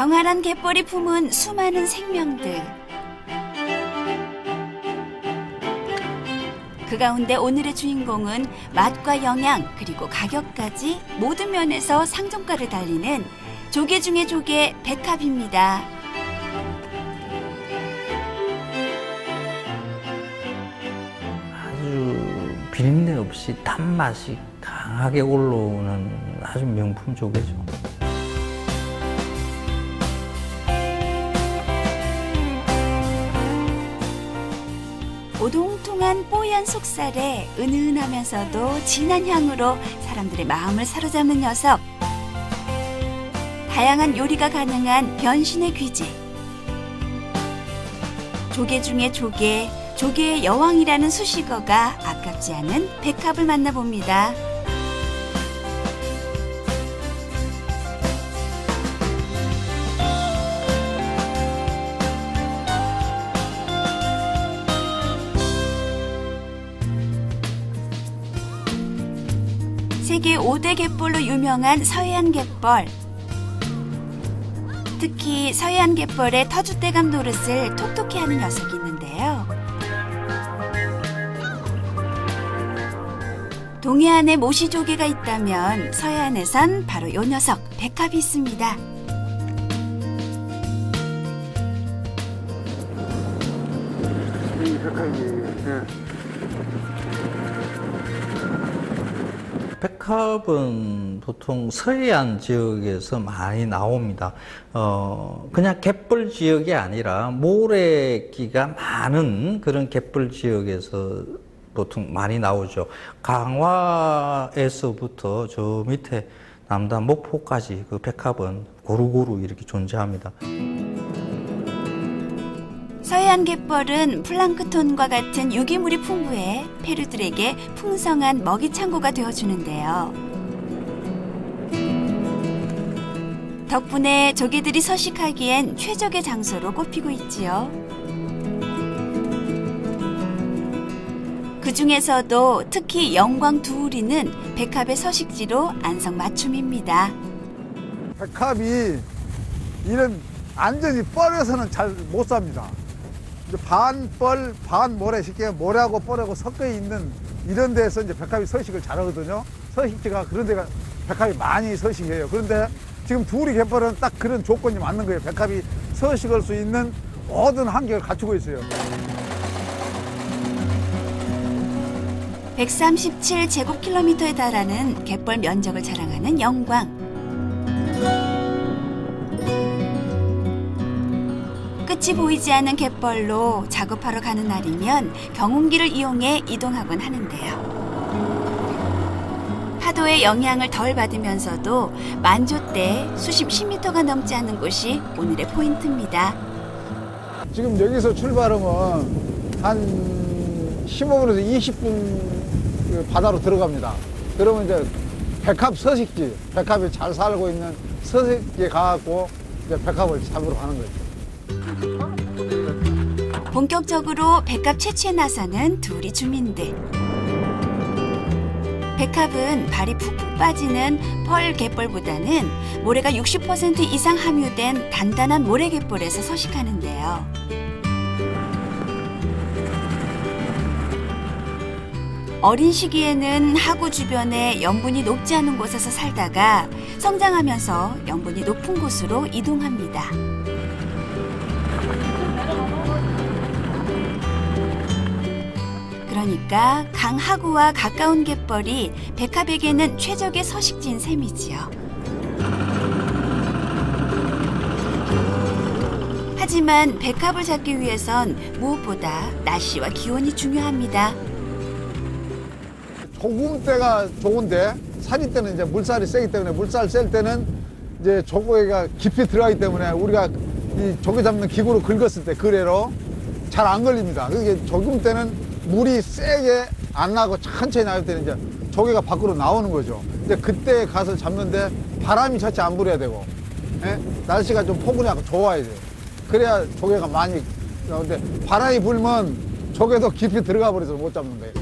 광활한 갯벌이 품은 수많은 생명들. 그 가운데 오늘의 주인공은 맛과 영양 그리고 가격까지 모든 면에서 상종가를 달리는 조개 중의 조개 백합입니다. 아주 비린내 없이 단맛이 강하게 올라오는 아주 명품 조개죠. 오동통한 뽀얀 속살에 은은하면서도 진한 향으로 사람들의 마음을 사로잡는 녀석. 다양한 요리가 가능한 변신의 귀재. 조개 중에 조개, 조개의 여왕이라는 수식어가 아깝지 않은 백합을 만나봅니다. 세계 5대 갯벌로 유명한 서해안 갯벌. 특히 서해안 갯벌의 터줏대감 노릇을 톡톡히 하는 녀석이 있는데요. 동해안에 모시조개가 있다면 서해안에선 바로 요 녀석 백합이 있습니다. 이 백합이 백합은 보통 서해안 지역에서 많이 나옵니다. 그냥 갯벌 지역이 아니라 모래기가 많은 그런 갯벌 지역에서 보통 많이 나오죠. 강화에서부터 저 밑에 남단 목포까지 그 백합은 고루고루 이렇게 존재합니다. 서해안 갯벌은 플랑크톤과 같은 유기물이 풍부해 페루들에게 풍성한 먹이 창고가 되어주는데요. 덕분에 조개들이 서식하기엔 최적의 장소로 꼽히고 있지요. 그 중에서도 특히 영광 두우리는 백합의 서식지로 안성맞춤입니다. 백합이 이런 완전히 뻘에서는 잘 못 삽니다. 이제 반 뻘, 반 모래, 쉽게 모래하고 뻘하고 섞여 있는 이런 데서 이제 백합이 서식을 잘하거든요. 서식지가 그런 데가 백합이 많이 서식해요. 그런데 지금 두우리 갯벌은 딱 그런 조건이 맞는 거예요. 백합이 서식할 수 있는 모든 환경을 갖추고 있어요. 137제곱킬로미터에 달하는 갯벌 면적을 자랑하는 영광. 끝이 보이지 않는 갯벌로 작업하러 가는 날이면 경운기를 이용해 이동하곤 하는데요. 파도의 영향을 덜 받으면서도 만조대 수심 10m가 넘지 않는 곳이 오늘의 포인트입니다. 지금 여기서 출발하면 한 15분에서 20분 그 바다로 들어갑니다. 그러면 이제 백합 서식지, 백합이 잘 살고 있는 서식지에 가갖고 이제 백합을 잡으러 가는 거죠. 본격적으로 백합 채취에 나서는 두우리 주민들. 백합은 발이 푹푹 빠지는 펄 갯벌보다는 모래가 60% 이상 함유된 단단한 모래 갯벌에서 서식하는데요. 어린 시기에는 하구 주변에 염분이 높지 않은 곳에서 살다가 성장하면서 염분이 높은 곳으로 이동합니다. 그러니까 강 하구와 가까운 갯벌이 백합에게는 최적의 서식지인 셈이지요. 하지만 백합을 잡기 위해선 무엇보다 날씨와 기온이 중요합니다. 조금 때가 좋은데 살이 때는 이제 물살이 세기 때문에 물살 셀 때는 이제 조개가 깊이 들어가기 때문에 우리가 이 조개 잡는 기구로 긁었을 때 그래로 잘 안 걸립니다. 그게 조금 때는 물이 세게 안 나고 천천히 나올 때는 이제 조개가 밖으로 나오는 거죠. 이제 그때 가서 잡는데 바람이 자체 안 불어야 되고, 예? 날씨가 좀 포근하고 좋아야 돼요. 그래야 조개가 많이 나오는데 바람이 불면 조개도 깊이 들어가 버려서 못 잡는 거예요.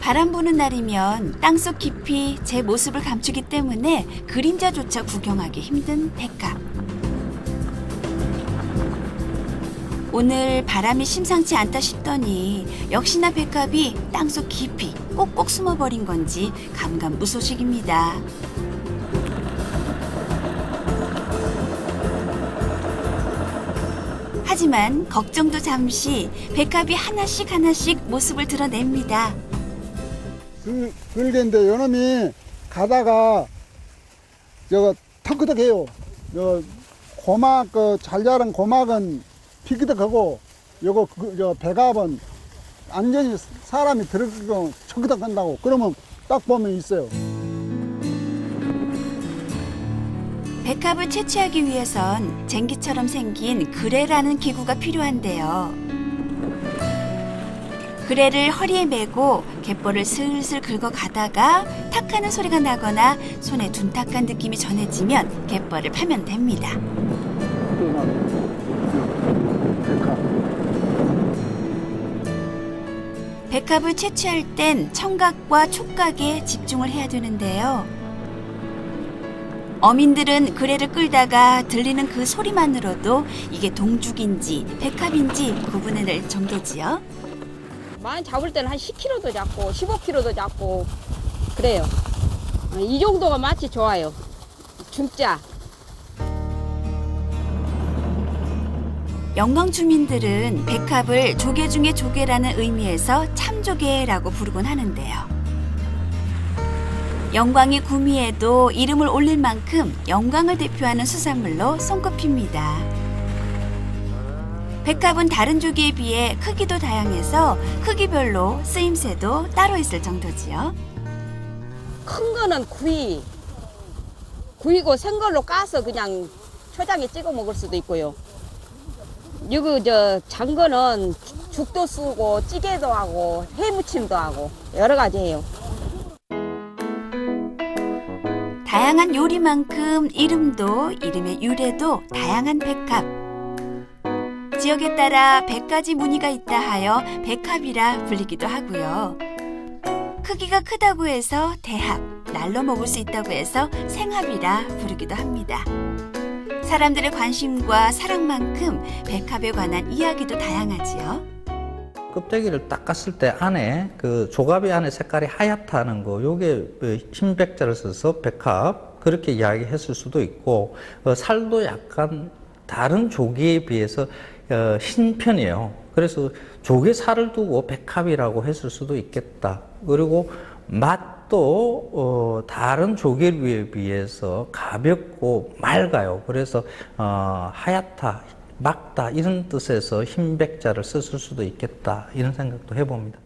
바람 부는 날이면 땅속 깊이 제 모습을 감추기 때문에 그림자조차 구경하기 힘든 백합. 오늘 바람이 심상치 않다 싶더니 역시나 백합이 땅속 깊이 꼭꼭 숨어버린 건지 감감무소식입니다. 하지만 걱정도 잠시 백합이 하나씩 모습을 드러냅니다. 그런데 요놈이 가다가 저거 턱끄덕해요. 고막 잘 자란 고막은 피끄덕하고 요거 저 백합은 완전히 사람이 들어가고 턱끄덕한다고 그러면 딱 보면 있어요. 백합을 채취하기 위해선 쟁기처럼 생긴 그레라는 기구가 필요한데요. 그레를 허리에 메고 갯벌을 슬슬 긁어 가다가 탁 하는 소리가 나거나 손에 둔탁한 느낌이 전해지면 갯벌을 파면 됩니다. 백합을 채취할 땐 청각과 촉각에 집중을 해야 되는데요. 어민들은 그레를 끌다가 들리는 그 소리만으로도 이게 동죽인지 백합인지 구분해낼 정도지요. 많이 잡을 때는 한 10kg도 잡고 15kg도 잡고 그래요. 이 정도가 맛이 좋아요. 중짜. 영광 주민들은 백합을 조개 중에 조개라는 의미에서 참조개라고 부르곤 하는데요. 영광이 구미에도 이름을 올릴 만큼 영광을 대표하는 수산물로 손꼽힙니다. 백합은 다른 조개에 비해 크기도 다양해서 크기별로 쓰임새도 따로 있을 정도지요. 큰 거는 구이고 생걸로 까서 그냥 초장에 찍어 먹을 수도 있고요. 이거 장 거는 죽도 쓰고 찌개도 하고 해무침도 하고 여러 가지 해요. 다양한 요리만큼 이름의 유래도 다양한 백합. 지역에 따라 100가지 무늬가 있다 하여 백합이라 불리기도 하고요. 크기가 크다고 해서 대합, 날로 먹을 수 있다고 해서 생합이라 부르기도 합니다. 사람들의 관심과 사랑만큼 백합에 관한 이야기도 다양하지요. 껍데기를 닦았을 때 안에 그 조갑이 안에 색깔이 하얗다는 거, 요게 흰백자를 써서 백합 그렇게 이야기했을 수도 있고, 살도 약간 다른 조개에 비해서 흰 편이에요. 그래서 조개 살을 두고 백합이라고 했을 수도 있겠다. 그리고 맛도 다른 조개류에 비해서 가볍고 맑아요. 그래서 하얗다, 맑다 이런 뜻에서 흰백자를 썼을 수도 있겠다 이런 생각도 해봅니다.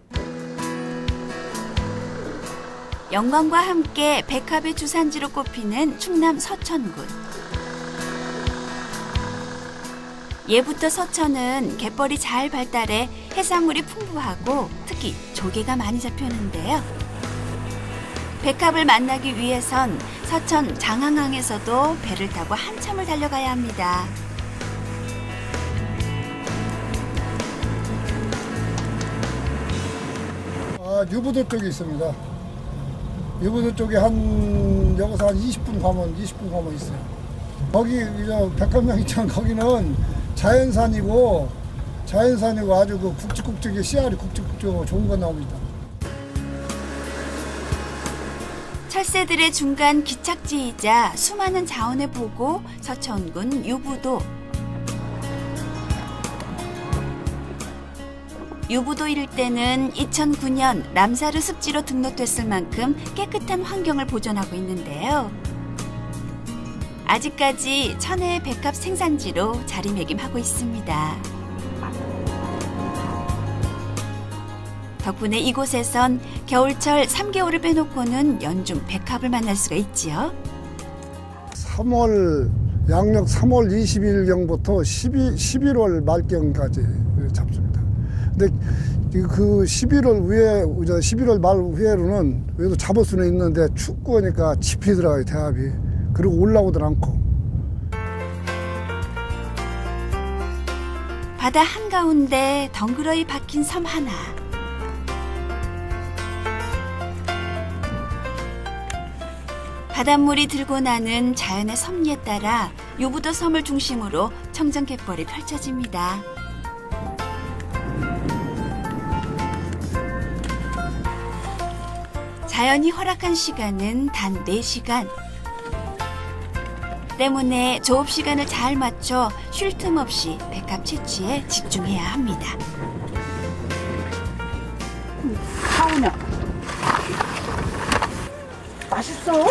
영광과 함께 백합의 주산지로 꼽히는 충남 서천군. 예부터 서천은 갯벌이 잘 발달해 해산물이 풍부하고 특히 조개가 많이 잡혔는데요. 백합을 만나기 위해선 서천 장항항에서도 배를 타고 한참을 달려가야 합니다. 유부도 쪽에 있습니다. 유부도 쪽에 여기서 한 20분 가면 있어요. 거기 백합령 있잖아. 거기는 자연산이고 아주 그 굵직굵직이 씨알이 굵직굵직하고 좋은 거 나옵니다. 철새들의 중간 기착지이자 수많은 자원의 보고 서천군 유부도 일대는 2009년 람사르 습지로 등록됐을 만큼 깨끗한 환경을 보존하고 있는데요. 아직까지 천혜의 백합 생산지로 자리매김하고 있습니다. 덕분에 이곳에선 겨울철 3개월을 빼놓고는 연중 백합을 만날 수가 있지요. 양력 3월 20일경부터 11월 말경까지 잡습니다. 근데 그 11월 말 후에로는 그래도 잡을 수는 있는데 춥고니까 짚이 들어가요, 대합이. 그리고 올라오질 않고. 바다 한가운데 덩그러이 박힌 섬 하나. 바닷물이 들고 나는 자연의 섭리에 따라 유부도 섬을 중심으로 청정갯벌이 펼쳐집니다. 자연이 허락한 시간은 단 4시간. 때문에 조업 시간을 잘 맞춰 쉴 틈 없이 백합 채취에 집중해야 합니다. 하우냐 맛있어?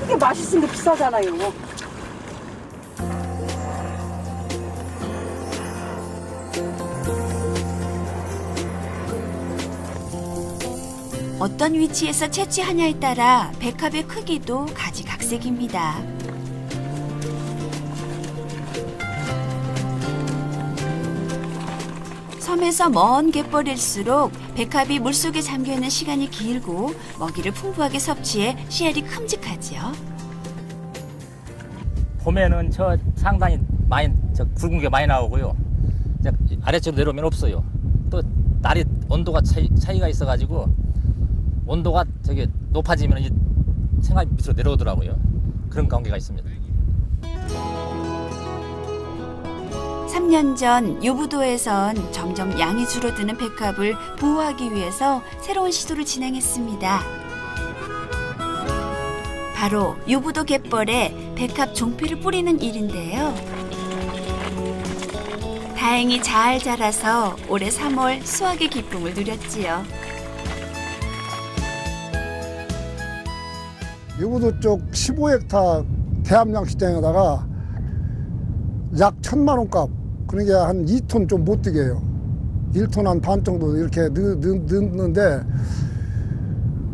이게 맛있은 게 비싸잖아요. 어떤 위치에서 채취하냐에 따라 백합의 크기도 가지각색입니다. 섬에서 먼 갯벌일수록 백합이 물속에 잠겨있는 시간이 길고 먹이를 풍부하게 섭취해 씨알이 큼직하지요. 봄에는 저 상당히 많이 굵은 게 많이 나오고요. 이제 아래쪽으로 내려오면 없어요. 또 날이 온도가 차이가 있어가지고 온도가 저기 높아지면 이제 생각이 밑으로 내려오더라고요. 그런 관계가 있습니다. 3년 전 유부도에선 점점 양이 줄어드는 백합을 보호하기 위해서 새로운 시도를 진행했습니다. 바로 유부도 갯벌에 백합 종피를 뿌리는 일인데요. 다행히 잘 자라서 올해 3월 수확의 기쁨을 누렸지요. 유부도 쪽 15헥타 대함양식장에다가 약 1,000만 원 값, 그러니까 한 2톤 좀 못 되게 해요. 1톤 한 반 정도 이렇게 넣는데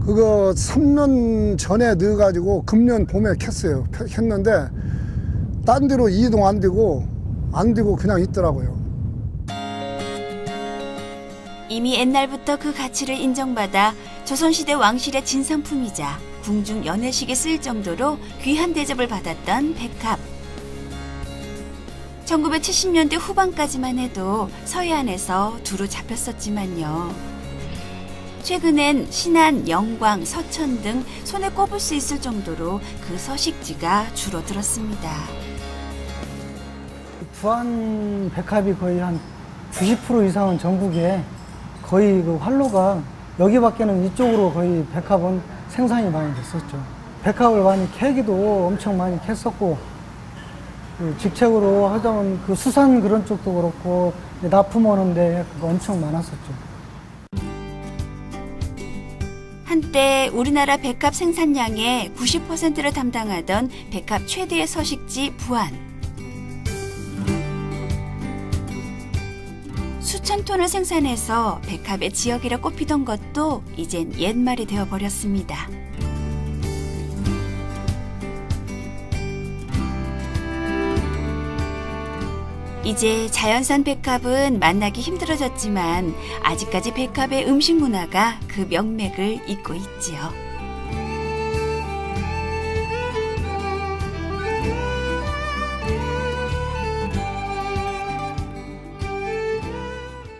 그거 3년 전에 넣어가지고 금년 봄에 캤어요. 캤는데 딴 데로 이동 안 되고 그냥 있더라고요. 이미 옛날부터 그 가치를 인정받아 조선시대 왕실의 진상품이자 궁중 연회식에 쓰일 정도로 귀한 대접을 받았던 백합. 1970년대 후반까지만 해도 서해안에서 두루 잡혔었지만요. 최근엔 신안, 영광, 서천 등 손에 꼽을 수 있을 정도로 그 서식지가 줄어들었습니다. 부안 백합이 거의 한 90% 이상은 전국에 거의 그 활로가 여기밖에는 이쪽으로 거의 백합은 생산이 많이 됐었죠. 백합을 많이 캐기도 엄청 많이 캤었고, 그 직책으로 하자면 그 수산 그런 쪽도 그렇고 납품 오는데 그거 엄청 많았었죠. 한때 우리나라 백합 생산량의 90%를 담당하던 백합 최대의 서식지 부안. 수천 톤을 생산해서 백합의 지역이라 꼽히던 것도 이젠 옛말이 되어버렸습니다. 이제 자연산 백합은 만나기 힘들어졌지만 아직까지 백합의 음식 문화가 그 명맥을 잇고 있지요.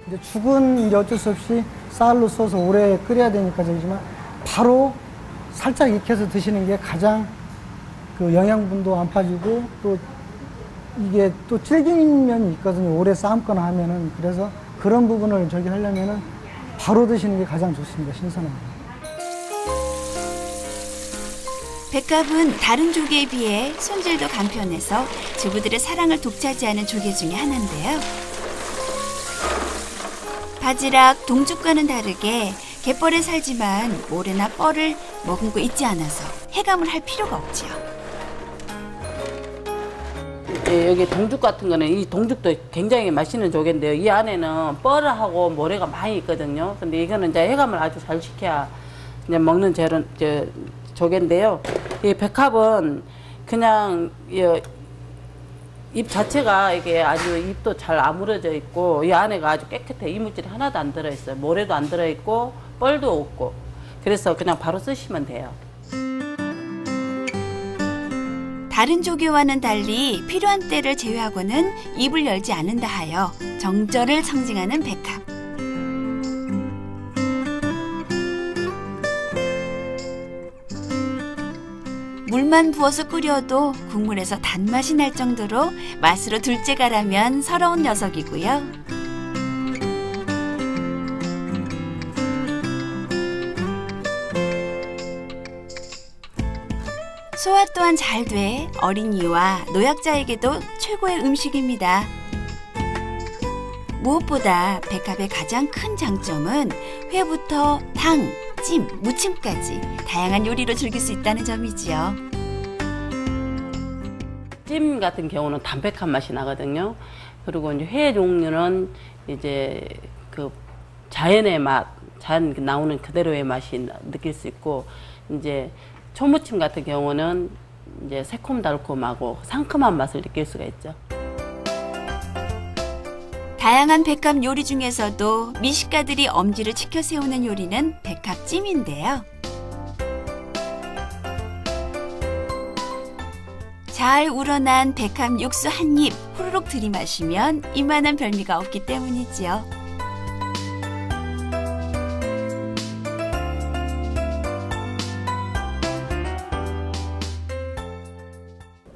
이제 죽은 이제 어쩔 수 없이 쌀로 써서 오래 끓여야 되니까 저지만 바로 살짝 익혀서 드시는 게 가장 그 영양분도 안 빠지고 또 이게 또 질긴 면이 있거든요. 오래 삶거나 하면은. 그래서 그런 부분을 저기 하려면은 바로 드시는 게 가장 좋습니다. 신선합니다. 백합은 다른 조개에 비해 손질도 간편해서 주부들의 사랑을 독차지하는 조개 중에 하나인데요. 바지락, 동죽과는 다르게 갯벌에 살지만 모래나 뻘을 머금고 있지 않아서 해감을 할 필요가 없지요. 여기 동죽 같은 거는 이 동죽도 굉장히 맛있는 조개인데요. 이 안에는 뻘하고 모래가 많이 있거든요. 근데 이거는 이제 해감을 아주 잘 시켜야 그냥 먹는 조개인데요. 이 백합은 그냥 잎 자체가 이게 아주 잎도 잘 아물어져 있고 이 안에가 아주 깨끗해. 이물질이 하나도 안 들어있어요. 모래도 안 들어있고 뻘도 없고. 그래서 그냥 바로 쓰시면 돼요. 다른 조개와는 달리 필요한 때를 제외하고는 입을 열지 않는다 하여 정절을 상징하는 백합. 물만 부어서 끓여도 국물에서 단맛이 날 정도로 맛으로 둘째가라면 서러운 녀석이고요. 소화 또한 잘 돼 어린이와 노약자에게도 최고의 음식입니다. 무엇보다 백합의 가장 큰 장점은 회부터 탕, 찜, 무침까지 다양한 요리로 즐길 수 있다는 점이지요. 찜 같은 경우는 담백한 맛이 나거든요. 그리고 이제 회 종류는 이제 그 자연의 맛, 자연 나오는 그대로의 맛이 느낄 수 있고, 이제 초무침 같은 경우는 이제 새콤달콤하고 상큼한 맛을 느낄 수가 있죠. 다양한 백합 요리 중에서도 미식가들이 엄지를 치켜 세우는 요리는 백합찜인데요. 잘 우러난 백합 육수 한 입 후루룩 들이마시면 이만한 별미가 없기 때문이지요.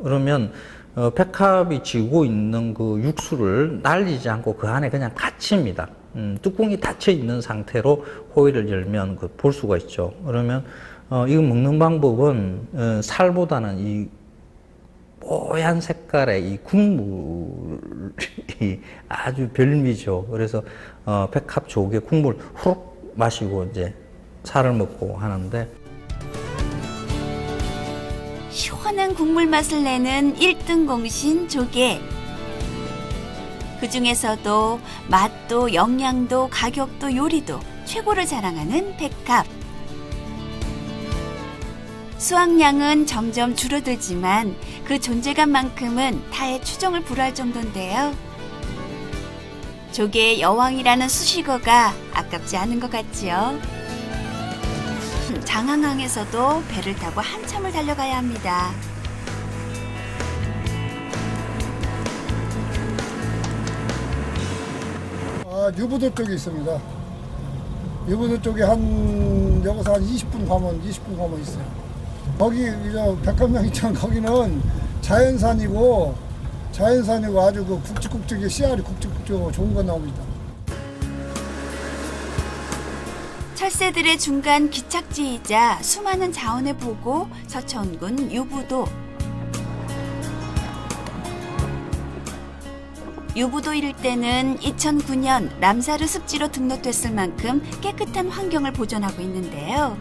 그러면 백합이 쥐고 있는 그 육수를 날리지 않고 그 안에 그냥 갇힙니다. 뚜껑이 닫혀 있는 상태로 호일을 열면 볼 수가 있죠. 그러면 이거 먹는 방법은 살보다는 이 뽀얀 색깔의 이 국물이 아주 별미죠. 그래서 백합 조개 국물 후룩 마시고 이제 살을 먹고 하는데, 시원한 국물 맛을 내는 1등 공신 조개. 그 중에서도 맛도 영양도 가격도 요리도 최고를 자랑하는 백합. 수확량은 점점 줄어들지만 그 존재감만큼은 타의 추종을 불허할 정도인데요. 조개의 여왕이라는 수식어가 아깝지 않은 것 같지요. 장항항에서도 배를 타고 한참을 달려가야 합니다. 유부도 쪽에 있습니다. 유부도 쪽에 여기서 한 20분 가면 있어요. 거기 백합령 있잖아. 거기는 자연산이고 아주 그 굵직굵직이 씨알이 굵직굵직하고 좋은 거 나옵니다. 철새들의 중간 기착지이자 수많은 자원의 보고 서천군 유부도. 유부도 일대는 2009년 람사르 습지로 등록됐을 만큼 깨끗한 환경을 보존하고 있는데요.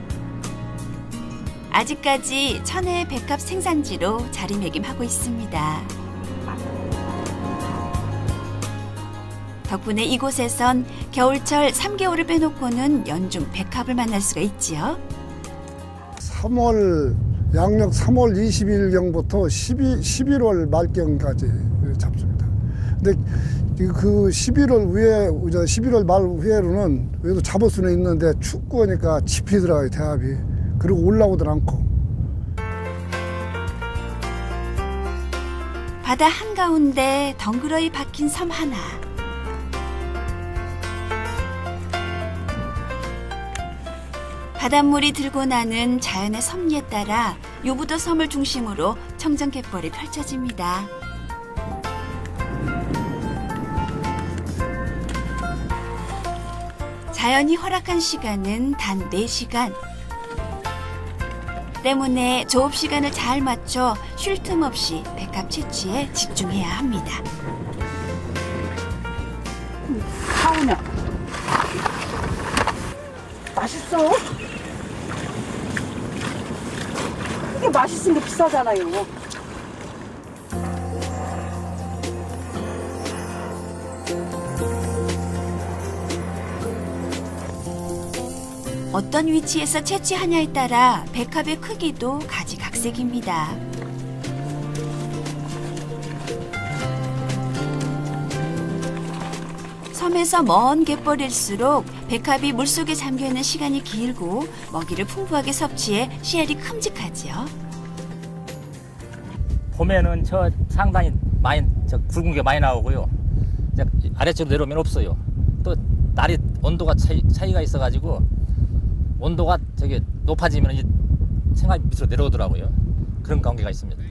아직까지 천혜의 백합 생산지로 자리매김하고 있습니다. 덕분에 이곳에선 겨울철 3개월을 빼놓고는 연중 백합을 만날 수가 있지요. 양력 3월 20일경부터 11월 말경까지 잡습니다. 근데 그 11월 말 후에로는 그래도 잡을 수는 있는데 춥고니까 짚이 들어가요, 대합이. 그리고 올라오질 않고. 바다 한가운데 덩그러이 박힌 섬 하나. 바닷물이 들고 나는 자연의 섭리에 따라 유부도 섬을 중심으로 청정갯벌이 펼쳐집니다. 자연이 허락한 시간은 단 4시간. 때문에 조업 시간을 잘 맞춰 쉴 틈 없이 백합 채취에 집중해야 합니다. 하우냐? 맛있어? 이게 맛있은 게 비싸잖아요. 어떤 위치에서 채취하냐에 따라 백합의 크기도 가지각색입니다. 섬에서 먼 갯벌일수록 백합이 물속에 잠겨있는 시간이 길고 먹이를 풍부하게 섭취해 씨알이 큼직하지요. 봄에는 저 상당히 많이 굵은 게 많이 나오고요. 이제 아래쪽으로 내려오면 없어요. 또 날이 온도가 차이가 있어가지고 온도가 높아지면 이제 생각이 밑으로 내려오더라고요. 그런 관계가 있습니다.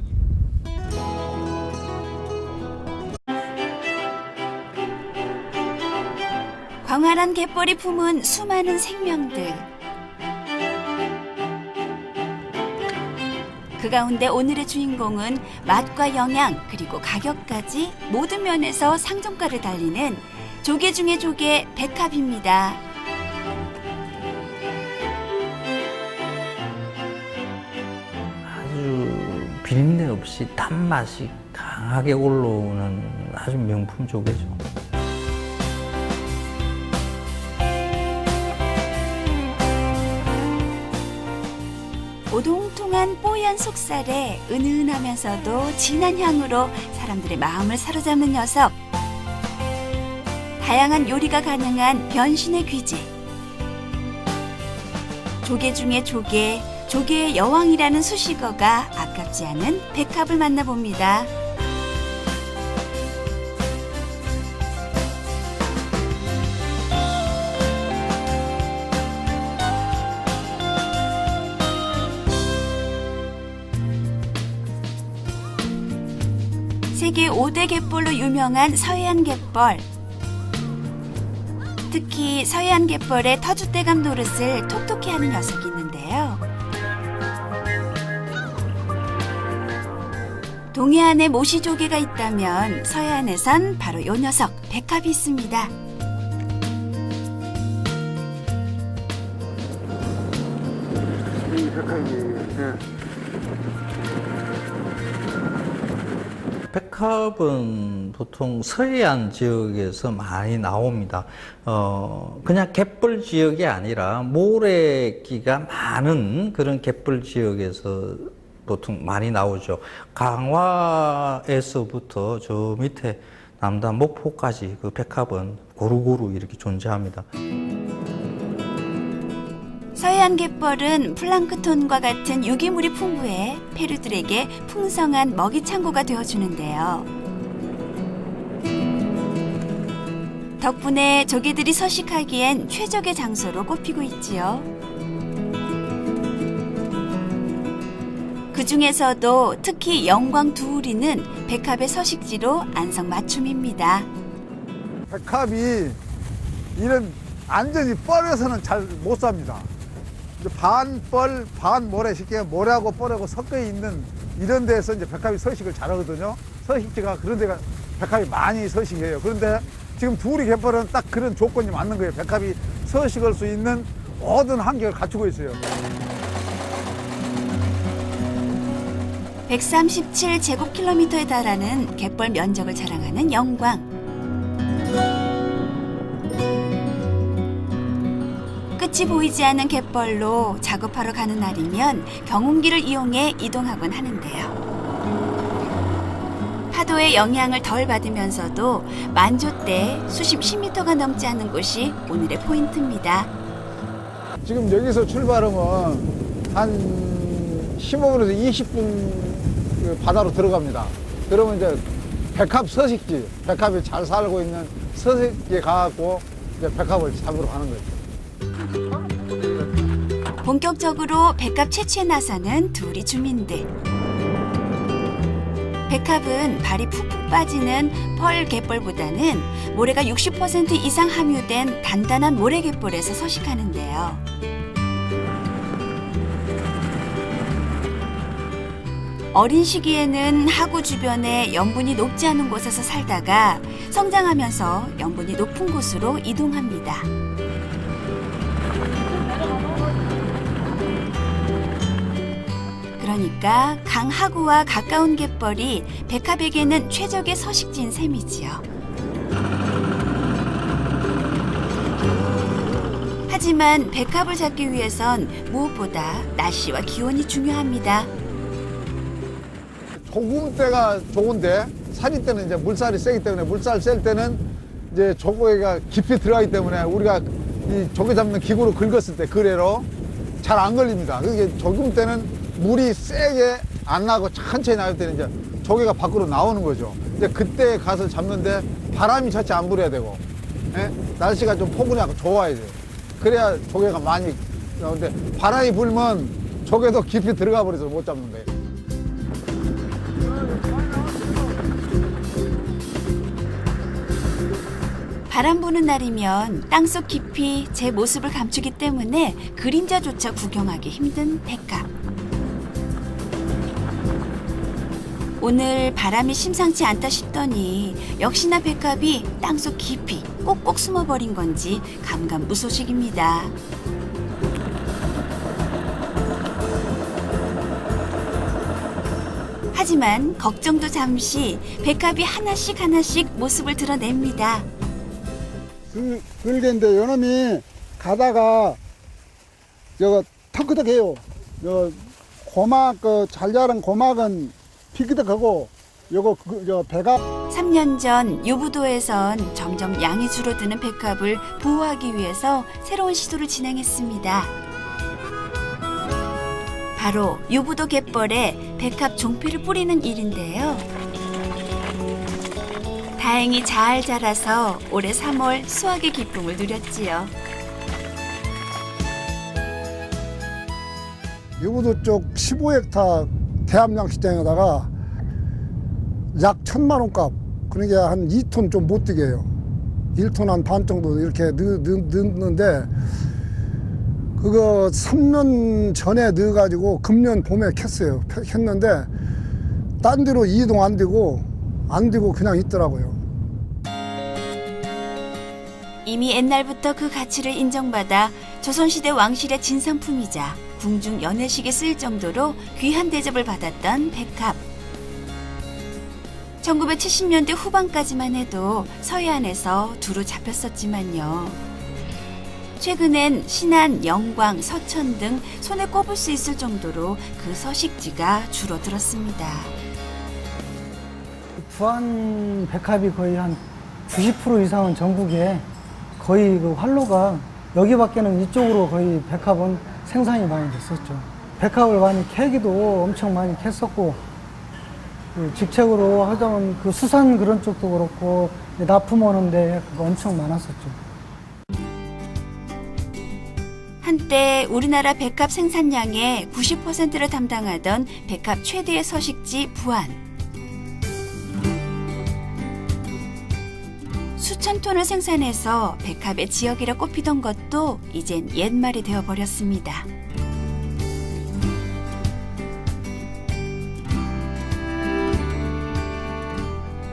광활한 갯벌이 품은 수많은 생명들. 그 가운데 오늘의 주인공은 맛과 영양 그리고 가격까지 모든 면에서 상종가를 달리는 조개 중의 조개 백합입니다. 아주 비린내 없이 단맛이 강하게 올라오는 아주 명품 조개죠. 오동통한 뽀얀 속살에 은은하면서도 진한 향으로 사람들의 마음을 사로잡는 녀석. 다양한 요리가 가능한 변신의 귀재. 조개 중에 조개, 조개의 여왕이라는 수식어가 아깝지 않은 백합을 만나봅니다. 세계 5대 갯벌로 유명한 서해안 갯벌. 특히 서해안 갯벌의 터줏대감 노릇을 톡톡히 하는 녀석이 있는데요. 동해안에 모시조개가 있다면 서해안에선 바로 요 녀석 백합이 있습니다. 이 백합이 백합은 보통 서해안 지역에서 많이 나옵니다. 그냥 갯벌 지역이 아니라 모래기가 많은 그런 갯벌 지역에서 보통 많이 나오죠. 강화에서부터 저 밑에 남단 목포까지 그 백합은 고루고루 이렇게 존재합니다. 서해안 갯벌은 플랑크톤과 같은 유기물이 풍부해 페루들에게 풍성한 먹이 창고가 되어주는데요. 덕분에 조개들이 서식하기엔 최적의 장소로 꼽히고 있지요. 그 중에서도 특히 영광두우리는 백합의 서식지로 안성맞춤입니다. 백합이 이런 완전히 뻘에서는 잘 못 삽니다. 이제 반 뻘, 반 모래, 쉽게 모래하고 뻘하고 섞여 있는 이런 데서 이제 백합이 서식을 잘하거든요. 서식지가 그런 데가 백합이 많이 서식해요. 그런데 지금 두우리 갯벌은 딱 그런 조건이 맞는 거예요. 백합이 서식할 수 있는 모든 환경을 갖추고 있어요. 137제곱킬로미터에 달하는 갯벌 면적을 자랑하는 영광. 끝이 보이지 않는 갯벌로 작업하러 가는 날이면 경운기를 이용해 이동하곤 하는데요. 파도의 영향을 덜 받으면서도 만조때 수심 10m가 넘지 않는 곳이 오늘의 포인트입니다. 지금 여기서 출발하면 한 15분에서 20분 바다로 들어갑니다. 그러면 이제 백합 서식지, 백합이 잘 살고 있는 서식지에 가갖고 이제 백합을 잡으러 가는 거죠. 본격적으로 백합 채취에 나서는 두우리 주민들. 백합은 발이 푹푹 빠지는 펄 갯벌보다는 모래가 60% 이상 함유된 단단한 모래 갯벌에서 서식하는데요. 어린 시기에는 하구 주변에 염분이 높지 않은 곳에서 살다가 성장하면서 염분이 높은 곳으로 이동합니다. 그러니까 강하구와 가까운 갯벌이 백합에게는 최적의 서식지인 셈이지요. 하지만 백합을 잡기 위해선 무엇보다 날씨와 기온이 중요합니다. 조금 때가 좋은데 살이 때는 이제 물살이 세기 때문에 물살 셀 때는 이제 조개가 깊이 들어가기 때문에 우리가 이 조개 잡는 기구로 긁었을 때 그래로 잘 안 걸립니다. 그게 조금 때는 물이 세게 안 나고 천천히 나올 때는 이제 조개가 밖으로 나오는 거죠. 이제 그때 가서 잡는데 바람이 자체 안 불어야 되고, 예? 날씨가 좀 포근하고 좋아야 돼요. 그래야 조개가 많이 나오는데 바람이 불면 조개도 깊이 들어가 버려서 못 잡는 거예요. 바람 부는 날이면 땅속 깊이 제 모습을 감추기 때문에 그림자조차 구경하기 힘든 백합. 오늘 바람이 심상치 않다 싶더니 역시나 백합이 땅속 깊이 꼭꼭 숨어버린 건지 감감무소식입니다. 하지만 걱정도 잠시 백합이 하나씩 모습을 드러냅니다. 그런데 요놈이 가다가 저거 턱끄덕해요. 고막 잘 자란 고막은 피끄덕하고 요거 저 백합 3년 전 유부도에선 점점 양이 줄어드는 백합을 보호하기 위해서 새로운 시도를 진행했습니다. 바로 유부도 갯벌에 백합 종피를 뿌리는 일인데요. 다행히 잘 자라서 올해 3월 수확의 기쁨을 누렸지요. 유부도 쪽 15헥타 대함양식장에다가 약 1,000만 원 값, 그러니까 한 2톤 좀 못 되게 해요. 1톤 한 반 정도 이렇게 넣는데 그거 3년 전에 넣어가지고 금년 봄에 캤어요. 캤는데 딴 데로 이동 안 되고 그냥 있더라고요. 이미 옛날부터 그 가치를 인정받아 조선시대 왕실의 진상품이자 궁중 연회식에 쓰일 정도로 귀한 대접을 받았던 백합. 1970년대 후반까지만 해도 서해안에서 두루 잡혔었지만요. 최근엔 신안, 영광, 서천 등 손에 꼽을 수 있을 정도로 그 서식지가 줄어들었습니다. 부안 백합이 거의 한 90% 이상은 전국에 거의 그 활로가 여기밖에는 이쪽으로 거의 백합은 생산이 많이 됐었죠. 백합을 많이 캐기도 엄청 많이 캤었고, 그 직책으로 하자면 그 수산 그런 쪽도 그렇고 납품하는데 그거 엄청 많았었죠. 한때 우리나라 백합 생산량의 90%를 담당하던 백합 최대의 서식지 부안. 수천 톤을 생산해서 백합의 지역이라 꼽히던 것도 이젠 옛말이 되어버렸습니다.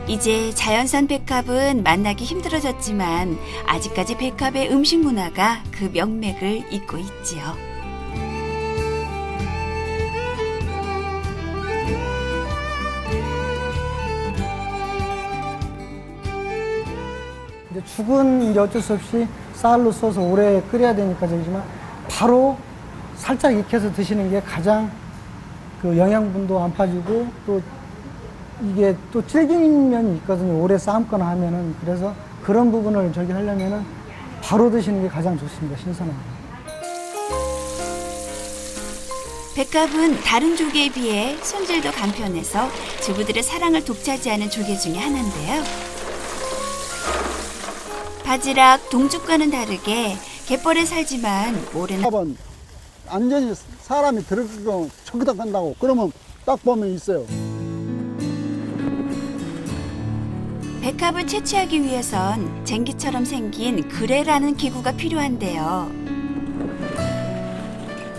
이제 자연산 백합은 만나기 힘들어졌지만 아직까지 백합의 음식 문화가 그 명맥을 잇고 있지요. 이제 죽은 이제 어쩔 수 없이 쌀로 써서 오래 끓여야 되니까 저기지만 바로 살짝 익혀서 드시는 게 가장 그 영양분도 안 빠지고 또 이게 또 질긴 면이 있거든요. 오래 삶거나 하면은. 그래서 그런 부분을 저기 하려면은 바로 드시는 게 가장 좋습니다. 신선하게. 백합은 다른 조개에 비해 손질도 간편해서 주부들의 사랑을 독차지하는 조개 중에 하나인데요. 바지락, 동죽과는 다르게 갯벌에 살지만 모래나 백합은 완전히 사람이 들어가고 척덕한다고 그러면 딱 보면 있어요. 백합을 채취하기 위해선 쟁기처럼 생긴 그레라는 기구가 필요한데요.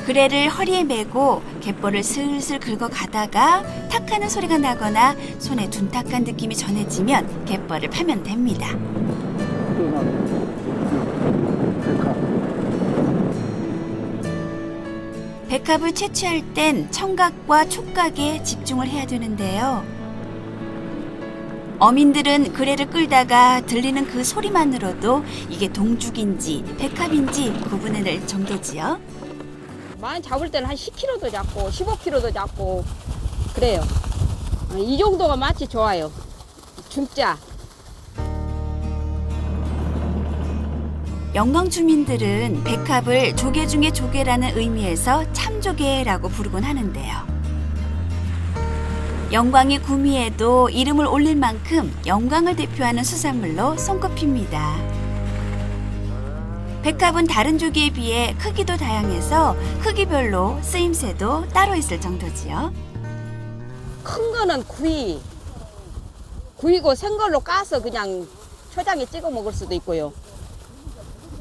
그레를 허리에 메고 갯벌을 슬슬 긁어가다가 탁하는 소리가 나거나 손에 둔탁한 느낌이 전해지면 갯벌을 파면 됩니다. 백합을 채취할 땐 청각과 촉각에 집중을 해야 되는데요. 어민들은 그레를 끌다가 들리는 그 소리만으로도 이게 동죽인지 백합인지 구분해낼 정도지요. 많이 잡을 때는 한 10kg도 잡고 15kg도 잡고 그래요. 이 정도가 맛이 좋아요. 중짜. 영광 주민들은 백합을 조개 중에 조개라는 의미에서 참조개라고 부르곤 하는데요. 영광이 구미에도 이름을 올릴 만큼 영광을 대표하는 수산물로 손꼽힙니다. 백합은 다른 조개에 비해 크기도 다양해서 크기별로 쓰임새도 따로 있을 정도지요. 큰 거는 구이고 생걸로 까서 그냥 초장에 찍어 먹을 수도 있고요.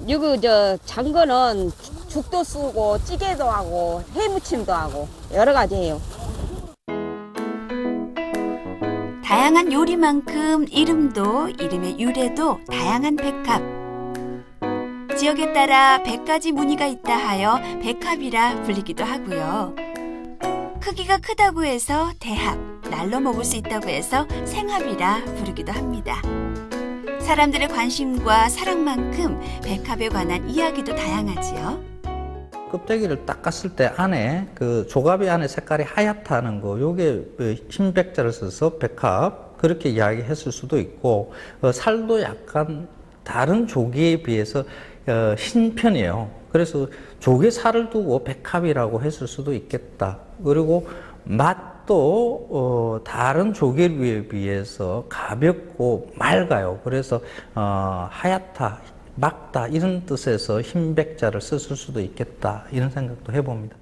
여기 장거는 죽도 쓰고 찌개도 하고 해무침도 하고 여러 가지 해요. 다양한 요리만큼 이름의 유래도 다양한 백합. 지역에 따라 100가지 무늬가 있다 하여 백합이라 불리기도 하고요. 크기가 크다고 해서 대합, 날로 먹을 수 있다고 해서 생합이라 부르기도 합니다. 사람들의 관심과 사랑만큼 백합에 관한 이야기도 다양하지요. 껍데기를 닦았을 때 안에 그 조갑이 안에 색깔이 하얗다는 거, 요게 흰백자를 써서 백합 그렇게 이야기했을 수도 있고, 살도 약간 다른 조개에 비해서 흰 편이에요. 그래서 조개 살을 두고 백합이라고 했을 수도 있겠다. 그리고 맛도 다른 조개류에 비해서 가볍고 맑아요. 그래서 하얗다, 맑다 이런 뜻에서 흰백자를 썼을 수도 있겠다 이런 생각도 해봅니다.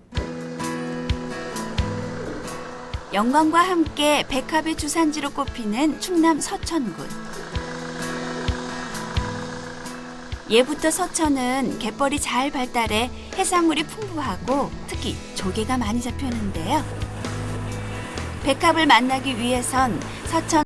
영광과 함께 백합의 주산지로 꼽히는 충남 서천군. 예부터 서천은 갯벌이 잘 발달해 해산물이 풍부하고 특히 조개가 많이 잡혔는데요. 백합을 만나기 위해선 서천